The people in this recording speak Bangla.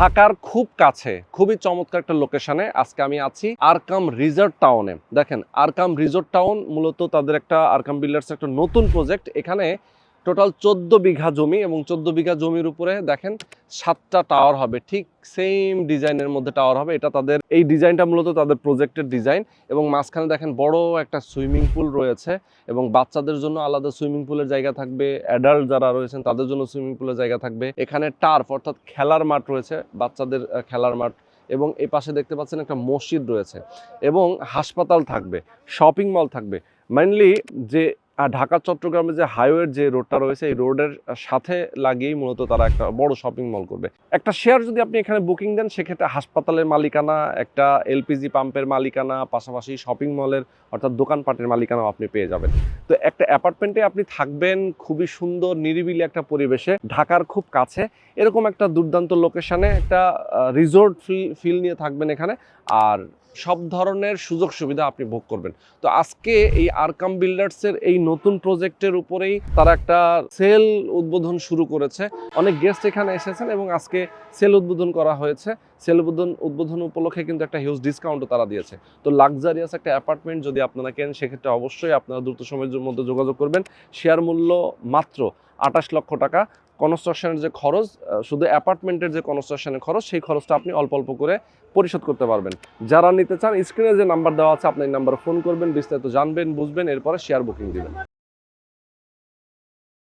ঢাকার খুব কাছে খুবই চমৎকার একটা লোকেশনে আজকে আমি আছি আরকাম রিসোর্ট টাউনে। দেখেন আরকাম রিসোর্ট টাউন মূলত তাদের একটা আরকাম বিল্ডার্স একটা নতুন প্রজেক্ট। এখানে টোটাল 14 বিঘা জমি এবং 14 বিঘা জমির উপরে দেখেন 7টা টাওয়ার হবে, ঠিক সেম ডিজাইনের মধ্যে টাওয়ার হবে। এটা তাদের এই ডিজাইনটা মূলত তাদের প্রজেক্টের ডিজাইন এবং মাঝখানে দেখেন বড় একটা সুইমিং পুল রয়েছে এবং বাচ্চাদের জন্য আলাদা সুইমিং পুলের জায়গা থাকবে, অ্যাডাল্ট যারা রয়েছেন তাদের জন্য সুইমিং পুলের জায়গা থাকবে। এখানে টার্ফ অর্থাৎ খেলার মাঠ রয়েছে, বাচ্চাদের খেলার মাঠ, এবং এই পাশে দেখতে পাচ্ছেন একটা মসজিদ রয়েছে এবং হাসপাতাল থাকবে, শপিং মল থাকবে। মেইনলি যে ঢাকা চট্টগ্রামে যে হাইওয়ের যে রোডটা রয়েছে এই রোডের সাথে লাগিয়েই মূলত তারা একটা বড় শপিং মল করবে। একটা শেয়ার যদি আপনি এখানে বুকিং দেন সেক্ষেত্রে হাসপাতালের মালিকানা, একটা এলপিজি পাম্পের মালিকানা, পাশাপাশি শপিং মলের অর্থাৎ দোকানপাটের মালিকানাও আপনি পেয়ে যাবেন। তো একটা অ্যাপার্টমেন্টে আপনি থাকবেন খুবই সুন্দর নিরিবিলি একটা পরিবেশে, ঢাকার খুব কাছে, এরকম একটা দুর্দান্ত লোকেশনে একটা রিসোর্ট ফিল নিয়ে থাকবেন এখানে, আর সব ধরনের সুযোগ সুবিধা আপনি ভোগ করবেন। তো আজকে এই আরকাম বিল্ডার্সের এই নতুন প্রজেক্টের উপরেই তারা একটা সেল উদ্বোধন শুরু করেছে। অনেক গেস্ট এখানে এসেছেন এবং আজকে সেল উদ্বোধন করা হয়েছে। সেল উদ্বোধন উপলক্ষে কিন্তু একটা হিউজ ডিসকাউন্টও তারা দিয়েছে। তো লাক্সারিয়াস একটা অ্যাপার্টমেন্ট যদি আপনারা কেনেন সেক্ষেত্রে অবশ্যই আপনারা দ্রুত সময়ের মধ্যে যোগাযোগ করবেন। শেয়ার মূল্য মাত্র 28 লক্ষ টাকা। কনস্ট্রাকশনের যে খরচ, শুধু অ্যাপার্টমেন্টের যে কনস্ট্রাকশনের খরচ, সেই খরচটা আপনি অল্প অল্প করে পরিশোধ করতে পারবেন। যারা নিতে চান স্ক্রিনে যে নাম্বার দেওয়া আছে আপনি এই নাম্বারে ফোন করবেন, বিস্তারিত জানবেন, বুঝবেন, এরপরে শেয়ার বুকিং দিবেন।